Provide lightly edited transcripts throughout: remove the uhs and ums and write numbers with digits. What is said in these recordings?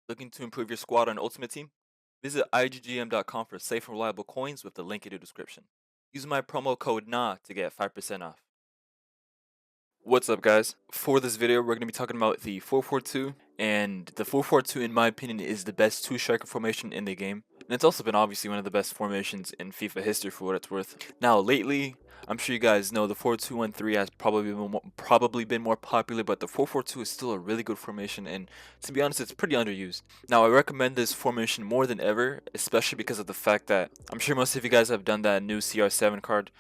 Looking to improve your squad on Ultimate Team? Visit IGGM.com for safe and reliable coins with the link in the description. Use my promo code NA to get 5% off. What's up, guys? For this video, we're going to be talking about the 4-4-2, and the 4-4-2 in my opinion is the best two-striker formation in the game, and it's also been obviously one of the best formations in FIFA history for what it's worth. Now lately, I'm sure you guys know the 4-2-1-3 has probably been more popular, but the 4-4-2 is still a really good formation, and to be honest, it's pretty underused. Now I recommend this formation more than ever, especially because of the fact that I'm sure most of you guys have done that new CR7 card,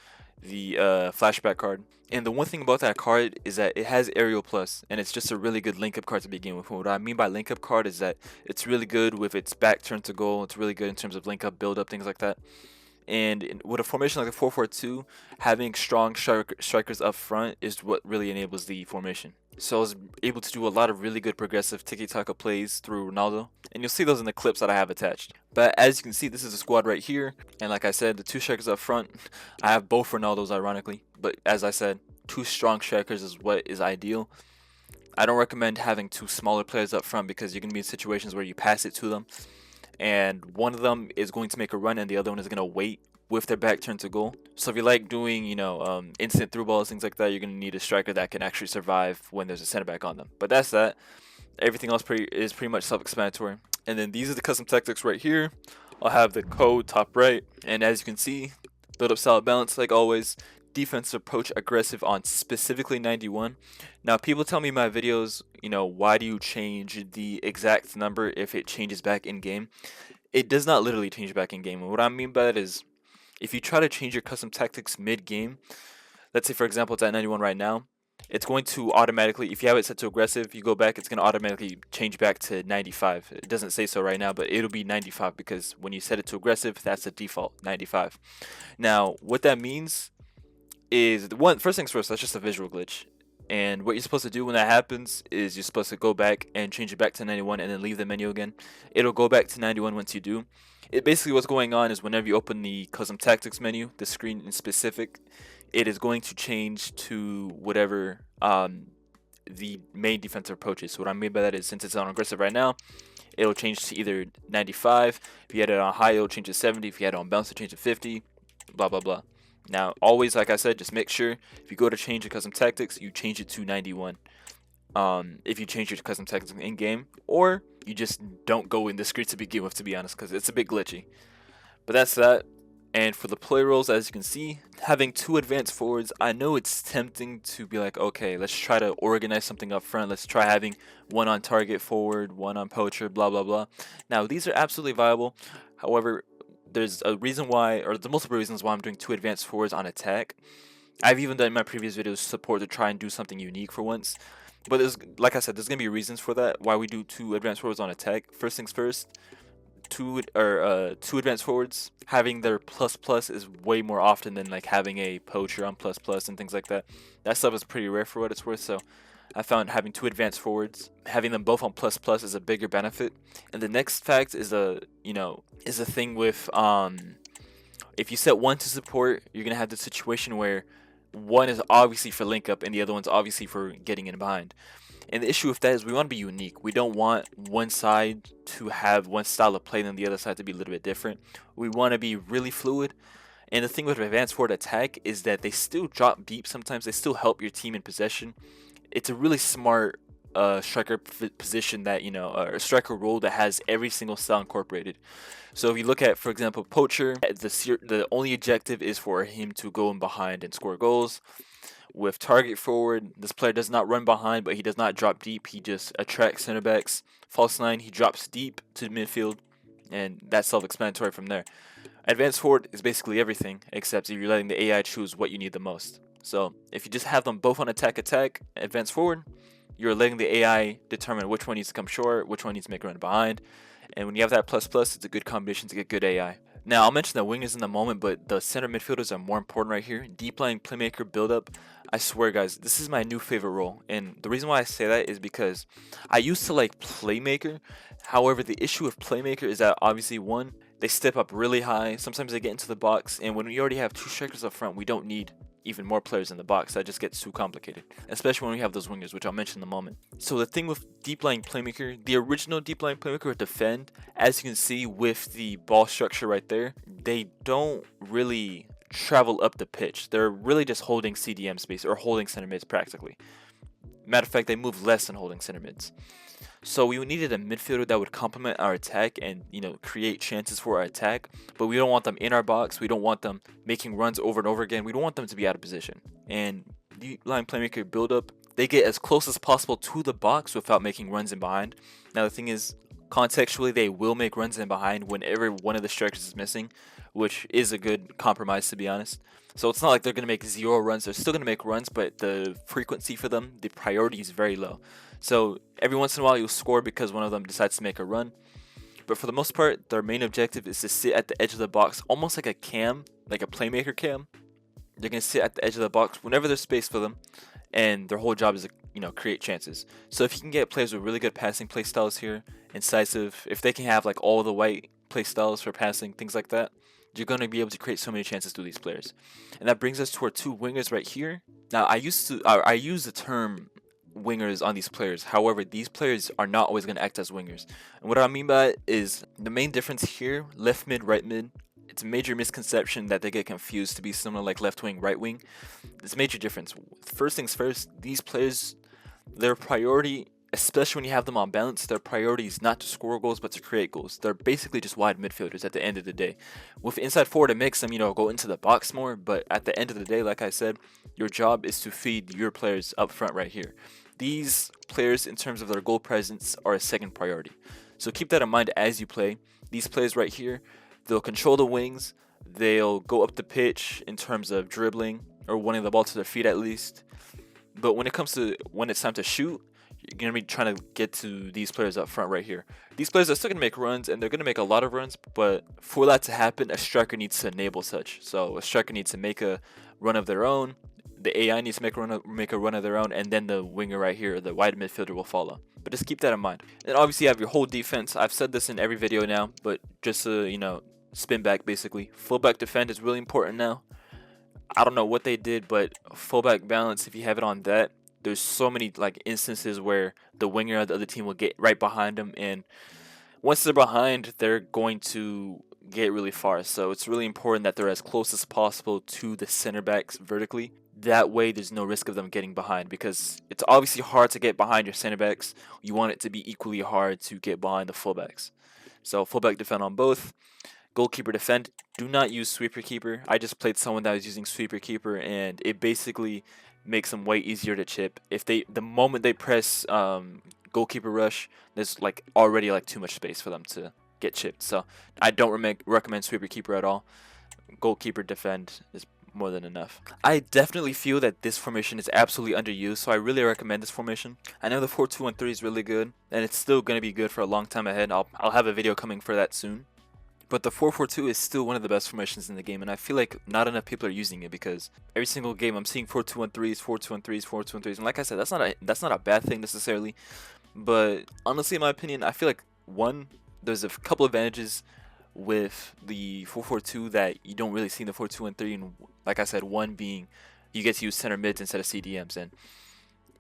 the flashback card. And the one thing about that card is that it has aerial plus, and it's just a really good link up card to begin with. What I mean by link up card is that it's really good with its back turn to goal. It's really good in terms of link up, build up, things like that. And with a formation like a 4-4-2, having strong strikers up front is what really enables the formation. So I was able to do a lot of really good progressive tiki-taka plays through Ronaldo, and you'll see those in the clips that I have attached. But as you can see, this is a squad right here, and like I said, the two strikers up front, I have both Ronaldos ironically, but as I said, two strong strikers is what is ideal. I don't recommend having two smaller players up front because you're going to be in situations where you pass it to them, and one of them is going to make a run and the other one is going to wait with their back turned to goal. So if you like doing, instant through balls, things like that, you're going to need a striker that can actually survive when there's a center back on them. But that's that. Everything else is pretty much self-explanatory. And then these are the custom tactics right here. I'll have the code top right, and as you can see, build up solid balance like always. Defensive approach aggressive on specifically 91. Now people tell me in my videos, why do you change the exact number if it changes back in game? It does not literally change back in game. And what I mean by that is if you try to change your custom tactics mid game, let's say for example it's at 91 right now, it's going to automatically, if you have it set to aggressive, you go back, it's going to automatically change back to 95. It doesn't say so right now, but it'll be 95 because when you set it to aggressive, that's the default 95. Now what that means is first things first, that's just a visual glitch. And what you're supposed to do when that happens is you're supposed to go back and change it back to 91 and then leave the menu again. It'll go back to 91 once you do. It basically, what's going on is whenever you open the custom tactics menu, the screen in specific, it is going to change to whatever the main defensive approach is. So what I mean by that is since it's on aggressive right now, it'll change to either 95. If you had it on high, it'll change to 70. If you had it on bounce, it'll change to 50. Blah, blah, blah. Now, always, like I said, just make sure if you go to change your custom tactics, you change it to 91. If you change your custom tactics in game, or you just don't go in the screen to begin with, to be honest, because it's a bit glitchy. But that's that. And for the play roles, as you can see, having two advanced forwards, I know it's tempting to be like, okay, let's try to organize something up front. Let's try having one on target forward, one on poacher, blah, blah, blah. Now, these are absolutely viable. However, there's a reason why, or the multiple reasons why I'm doing two advanced forwards on attack. I've even done in my previous videos support to try and do something unique for once. But like I said, there's gonna be reasons for that, why we do two advanced forwards on attack. First things first, two advanced forwards having their plus plus is way more often than like having a poacher on plus plus and things like that. That stuff is pretty rare for what it's worth, so I found having two advanced forwards, having them both on plus plus is a bigger benefit. And the next fact is a thing with if you set one to support, you're gonna have the situation where one is obviously for link up and the other one's obviously for getting in behind. And the issue with that is we want to be unique. We don't want one side to have one style of play and the other side to be a little bit different. We want to be really fluid. And the thing with advanced forward attack is that they still drop deep sometimes. They still help your team in possession. It's a really smart striker position that, a striker role that has every single style incorporated. So if you look at, for example, poacher, the only objective is for him to go in behind and score goals. With target forward, this player does not run behind, but he does not drop deep. He just attracts center backs. False 9, he drops deep to midfield, and that's self-explanatory from there. Advanced forward is basically everything, except if you're letting the AI choose what you need the most. So if you just have them both on attack, advanced forward, you're letting the AI determine which one needs to come short, which one needs to make a run behind. And when you have that plus plus, it's a good combination to get good AI. Now, I'll mention the wingers in a moment, but the center midfielders are more important right here. Deep line playmaker build-up. I swear, guys, this is my new favorite role. And the reason why I say that is because I used to like playmaker. However, the issue with playmaker is that obviously, one, they step up really high. Sometimes they get into the box. And when we already have two strikers up front, we don't need even more players in the box. That just gets too complicated, especially when we have those wingers, which I'll mention in a moment. So the thing with deep lying playmaker, the original deep lying playmaker with defend, as you can see with the ball structure right there, they don't really travel up the pitch. They're really just holding CDM space or holding center mids practically. Matter of fact, they move less than holding center mids. So we needed a midfielder that would complement our attack and, create chances for our attack. But we don't want them in our box. We don't want them making runs over and over again. We don't want them to be out of position. And the line playmaker build up, they get as close as possible to the box without making runs in behind. Now the thing is, contextually, they will make runs in behind whenever one of the strikers is missing, which is a good compromise, to be honest. So it's not like they're going to make 0 runs. They're still going to make runs, but the frequency for them, the priority is very low. So every once in a while you'll score because one of them decides to make a run. But for the most part, their main objective is to sit at the edge of the box, almost like a cam, like a playmaker cam. They're going to sit at the edge of the box whenever there's space for them, and their whole job is to create chances. So if you can get players with really good passing play styles here, incisive, if they can have like all the white play styles for passing, things like that, you're going to be able to create so many chances through these players. And that brings us to our 2 wingers right here. Now I use the term wingers on these players. However, these players are not always going to act as wingers. And what I mean by it is the main difference here, left mid, right mid, it's a major misconception that they get confused to be similar like left wing, right wing. It's a major difference. First things first, these players, their priority, especially when you have them on balance, their priority is not to score goals but to create goals. They're basically just wide midfielders at the end of the day. With inside forward, it makes them, go into the box more, but at the end of the day, like I said, your job is to feed your players up front right here. These players, in terms of their goal presence, are a second priority. So keep that in mind as you play. These players right here, they'll control the wings, they'll go up the pitch in terms of dribbling or winning the ball to their feet at least. But when it's time to shoot, you're going to be trying to get to these players up front right here. These players are still going to make runs, and they're going to make a lot of runs, but for that to happen, a striker needs to enable such. So a striker needs to make a run of their own, the AI needs to make a run of their own, and then the winger right here, the wide midfielder, will follow. But just keep that in mind. And obviously you have your whole defense. I've said this in every video now, but just to, spin back basically. Fullback defend is really important now. I don't know what they did, but fullback balance, if you have it on that, there's so many instances where the winger of the other team will get right behind them, and once they're behind, they're going to get really far. So it's really important that they're as close as possible to the center backs vertically. That way there's no risk of them getting behind, because it's obviously hard to get behind your center backs. You want it to be equally hard to get behind the fullbacks. So fullback defend on both. Goalkeeper defend. Do not use sweeper keeper. I just played someone that was using sweeper keeper, and it basically makes them way easier to chip. The moment they press goalkeeper rush, there's already too much space for them to get chipped. So I don't recommend sweeper keeper at all. Goalkeeper defend is more than enough. I definitely feel that this formation is absolutely underused, so I really recommend this formation. I know the 4-2-1-3 is really good, and it's still going to be good for a long time ahead. I'll have a video coming for that soon. But the 4-4-2 is still one of the best formations in the game, and I feel like not enough people are using it, because every single game I'm seeing 4-2-1-3s, 4-2-1-3s, 4-2-1-3s, and like I said, that's not a bad thing necessarily. But honestly, in my opinion, I feel like there's a couple advantages with the 4-4-2 that you don't really see in the 4-2-1-3, and like I said, one being you get to use center mids instead of CDMs. And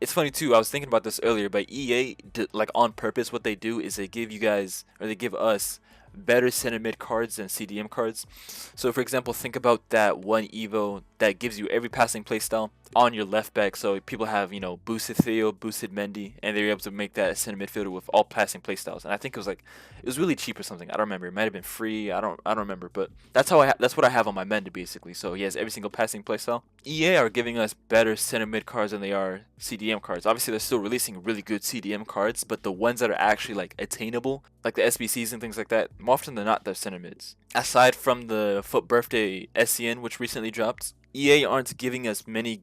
it's funny too, I was thinking about this earlier, but EA on purpose, what they do is they give us better center mid cards than CDM cards. So for example, think about that one Evo that gives you every passing playstyle on your left back. So people have, boosted Theo, boosted Mendy, and they're able to make that a center midfielder with all passing playstyles. And I think it was really cheap or something. I don't remember. It might have been free. I don't remember. But that's what I have on my Mendy basically. So he has every single passing playstyle. EA are giving us better center mid cards than they are CDM cards. Obviously, they're still releasing really good CDM cards, but the ones that are actually attainable, like the SBCs and things like that, more often than not, they're center mids. Aside from the Foot Birthday SCN, which recently dropped, EA aren't giving us many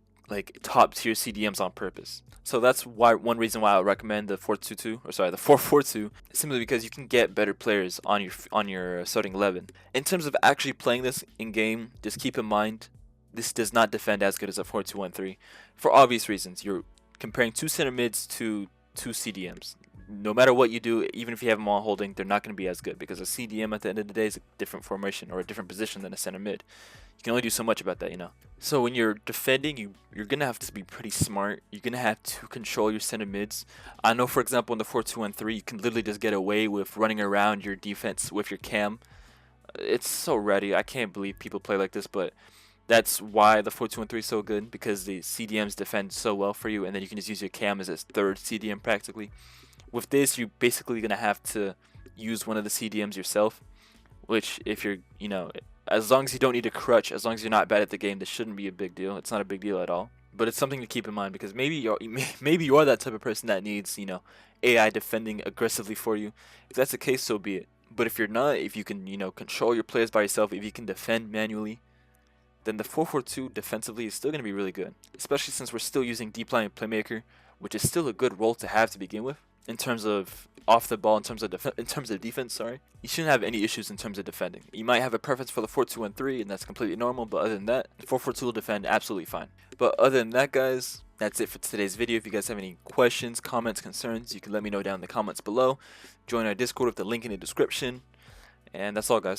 top tier CDMs on purpose. So that's one reason why I would recommend the 4-4-2, simply because you can get better players on your starting 11. In terms of actually playing this in game, just keep in mind this does not defend as good as a 4-2-1-3 for obvious reasons. You're comparing 2 center mids to 2 CDMs. no matter what you do, even if you have them all holding, they're not going to be as good because a CDM at the end of the day is a different formation or a different position than a center mid. You can only do so much about that, you know. So when you're defending, you're going to have to be pretty smart. You're going to have to control your center mids. I know, for example, in the 4-2-1-3, you can literally just get away with running around your defense with your cam. It's so ready. I can't believe people play like this, but that's why the 4-2-1-3 is so good, because the CDMs defend so well for you, and then you can just use your cam as a third CDM practically. With this, you're basically going to have to use one of the CDMs yourself, which if you're, you know, as long as you don't need a crutch, as long as you're not bad at the game, this shouldn't be a big deal. It's not a big deal at all. But it's something to keep in mind, because maybe you are that type of person that needs, you know, AI defending aggressively for you. If that's the case, so be it. But if you're not, if you can, you know, control your players by yourself, if you can defend manually, then the 4-4-2 defensively is still going to be really good, especially since we're still using deep line playmaker, which is still a good role to have to begin with. In terms of off the ball, in terms of defense, sorry, you shouldn't have any issues in terms of defending. You might have a preference for the 4-2-1-3, and that's completely normal, but other than that, the 4-4-2 will defend absolutely fine. But other than that, guys, that's it for today's video. If you guys have any questions, comments, concerns, you can let me know down in the comments below. Join our Discord with the link in the description, and that's all, guys.